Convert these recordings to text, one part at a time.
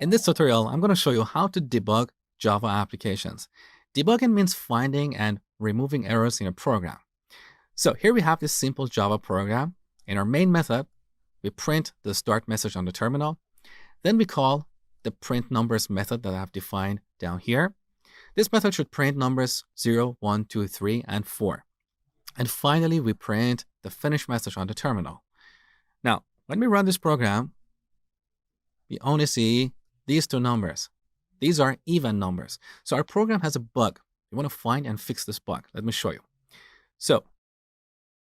In this tutorial, I'm going to show you how to debug Java applications. Debugging means finding and removing errors in a program. So here we have this simple Java program. In our main method, we print the start message on the terminal. Then we call the print numbers method that I have defined down here. This method should print numbers 0, 1, 2, 3, and 4. And finally, we print the finish message on the terminal. Now, when we run this program, we only see these two numbers. These are even numbers. So our program has a bug. We want to find and fix this bug. Let me show you. So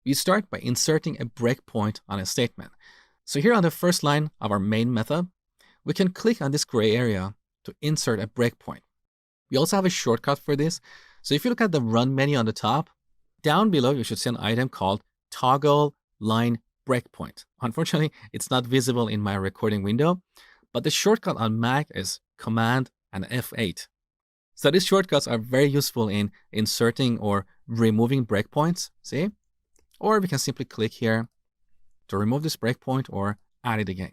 we start by inserting a breakpoint on a statement. So here on the first line of our main method, we can click on this gray area to insert a breakpoint. We also have a shortcut for this. So if you look at the run menu on the top, down below, you should see an item called toggle line breakpoint. Unfortunately, it's not visible in my recording window, but the shortcut on Mac is Command and F8. So these shortcuts are very useful in inserting or removing breakpoints, see? Or we can simply click here to remove this breakpoint or add it again.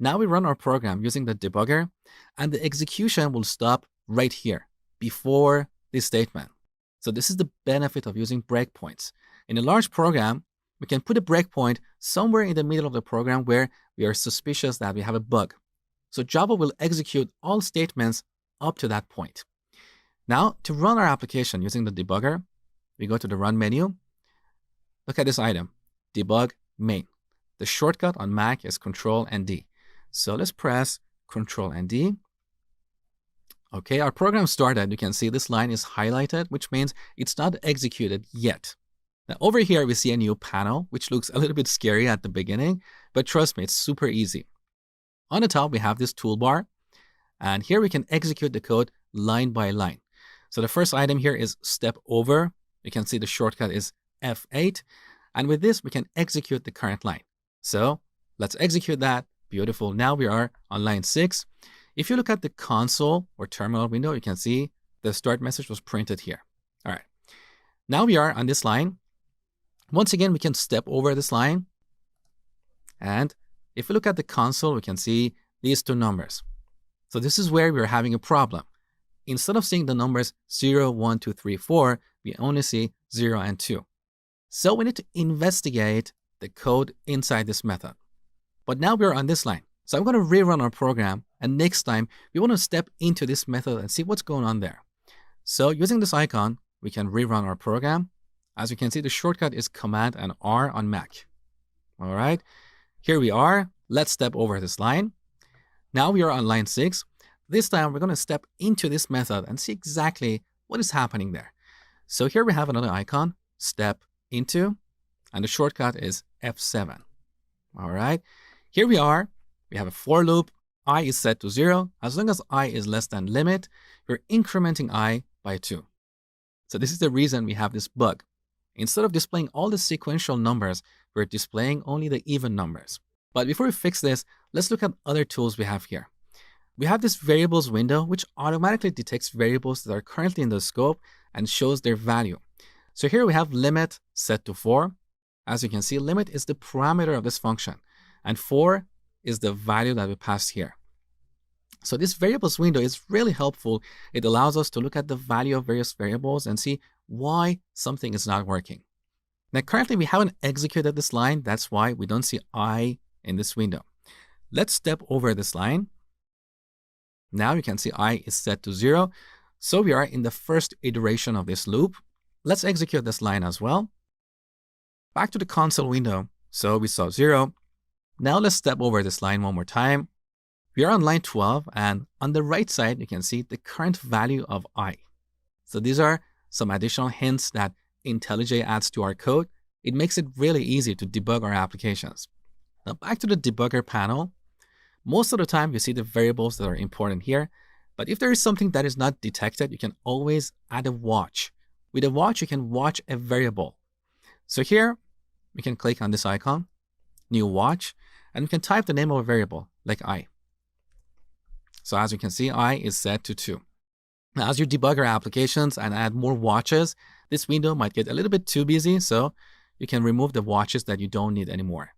Now we run our program using the debugger, and the execution will stop right here before this statement. So this is the benefit of using breakpoints. In a large program, we can put a breakpoint somewhere in the middle of the program where we are suspicious that we have a bug. So Java will execute all statements up to that point. Now, to run our application using the debugger, we go to the Run menu. Look at this item, Debug Main. The shortcut on Mac is Control and D. So let's press Control and D. Okay, our program started. You can see this line is highlighted, which means it's not executed yet. Now over here, we see a new panel, which looks a little bit scary at the beginning, but trust me, it's super easy. On the top, we have this toolbar, and here we can execute the code line by line. So the first item here is step over. You can see the shortcut is F8, and with this, we can execute the current line. So let's execute that. Beautiful. Now we are on line 6. If you look at the console or terminal window, you can see the start message was printed here. All right. Now we are on this line. Once again, we can step over this line. And if we look at the console, we can see these two numbers. So this is where we're having a problem. Instead of seeing the numbers 0, 1, 2, 3, 4, we only see 0 and 2. So we need to investigate the code inside this method. But now we're on this line. So I'm going to rerun our program. And next time, we want to step into this method and see what's going on there. So using this icon, we can rerun our program. As you can see, the shortcut is Command and R on Mac. All right, here we are. Let's step over this line. Now we are on line 6. This time, we're going to step into this method and see exactly what is happening there. So here we have another icon, Step Into, and the shortcut is F7. All right, here we are. We have a for loop. I is set to 0. As long as I is less than limit, we're incrementing I by 2. So this is the reason we have this bug. Instead of displaying all the sequential numbers, we're displaying only the even numbers. But before we fix this, let's look at other tools we have here. We have this variables window, which automatically detects variables that are currently in the scope and shows their value. So here we have limit set to 4. As you can see, limit is the parameter of this function, and 4 is the value that we passed here. So this variables window is really helpful. It allows us to look at the value of various variables and see why something is not working. Now, currently we haven't executed this line. That's why we don't see I in this window. Let's step over this line. Now you can see I is set to 0. So we are in the first iteration of this loop. Let's execute this line as well. Back to the console window. So we saw 0. Now let's step over this line one more time. We are on line 12, and on the right side, you can see the current value of I. So these are some additional hints that IntelliJ adds to our code. It makes it really easy to debug our applications. Now back to the debugger panel. Most of the time, you see the variables that are important here. But if there is something that is not detected, you can always add a watch. With a watch, you can watch a variable. So here, we can click on this icon, New Watch, and we can type the name of a variable, like I. So as you can see, I is set to 2. Now, as you debug our applications and add more watches, this window might get a little bit too busy, so you can remove the watches that you don't need anymore.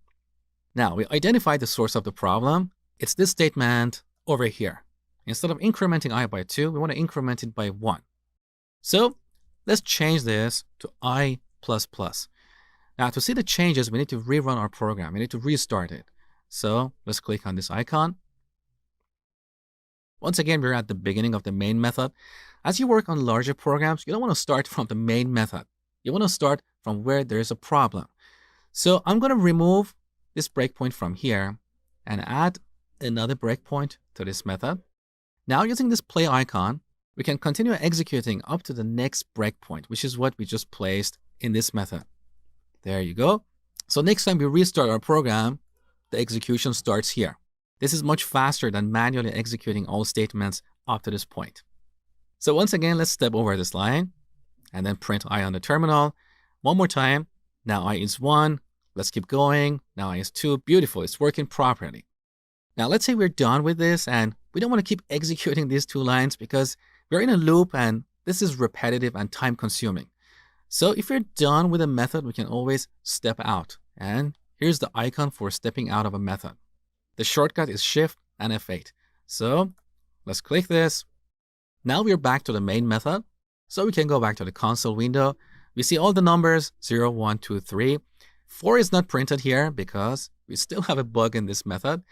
Now, we identified the source of the problem. It's this statement, over here. Instead of incrementing I by 2, we want to increment it by 1. So let's change this to I++. Now, to see the changes, we need to rerun our program. We need to restart it. So let's click on this icon. Once again, we're at the beginning of the main method. As you work on larger programs, you don't want to start from the main method. You want to start from where there is a problem. So I'm going to remove this breakpoint from here and add another breakpoint to this method. Now, using this play icon, we can continue executing up to the next breakpoint, which is what we just placed in this method. There you go. So next time we restart our program, the execution starts here. This is much faster than manually executing all statements up to this point. So once again, let's step over this line and then print I on the terminal. One more time. Now I is 1. Let's keep going. Now I is 2. Beautiful. It's working properly. Now let's say we're done with this and we don't want to keep executing these 2 lines because we're in a loop and this is repetitive and time consuming. So if you're done with a method, we can always step out. And here's the icon for stepping out of a method. The shortcut is Shift and F8. So let's click this. Now we're back to the main method. So we can go back to the console window. We see all the numbers 0, 1, 2, 3. 4 is not printed here because we still have a bug in this method.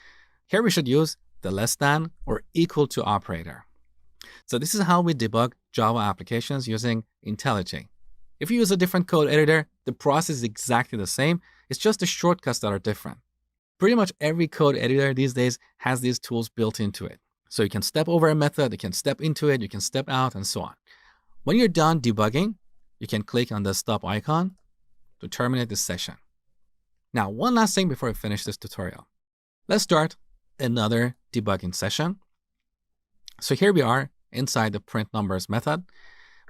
Here we should use the less than or equal to operator. So this is how we debug Java applications using IntelliJ. If you use a different code editor, the process is exactly the same. It's just the shortcuts that are different. Pretty much every code editor these days has these tools built into it. So you can step over a method, you can step into it, you can step out, and so on. When you're done debugging, you can click on the stop icon to terminate this session. Now, one last thing before I finish this tutorial. Let's start another debugging session. So here we are inside the print numbers method.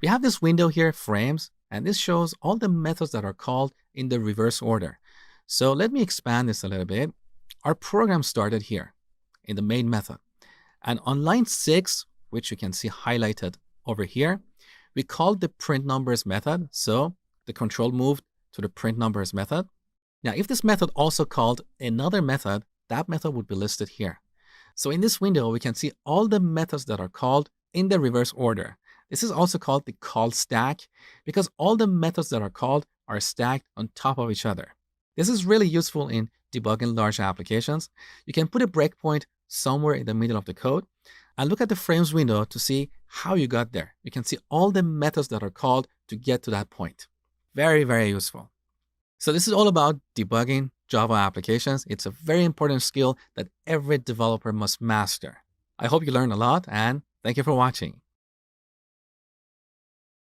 We have this window here, frames, and this shows all the methods that are called in the reverse order. So let me expand this a little bit. Our program started here in the main method. And on line 6, which you can see highlighted over here, we called the print numbers method. So the control moved to the print numbers method. Now, if this method also called another method, that method would be listed here. So in this window, we can see all the methods that are called in the reverse order. This is also called the call stack because all the methods that are called are stacked on top of each other. This is really useful in debugging large applications. You can put a breakpoint somewhere in the middle of the code and look at the frames window to see how you got there. You can see all the methods that are called to get to that point. Very, very useful. So this is all about debugging Java applications. It's a very important skill that every developer must master. I hope you learned a lot and thank you for watching.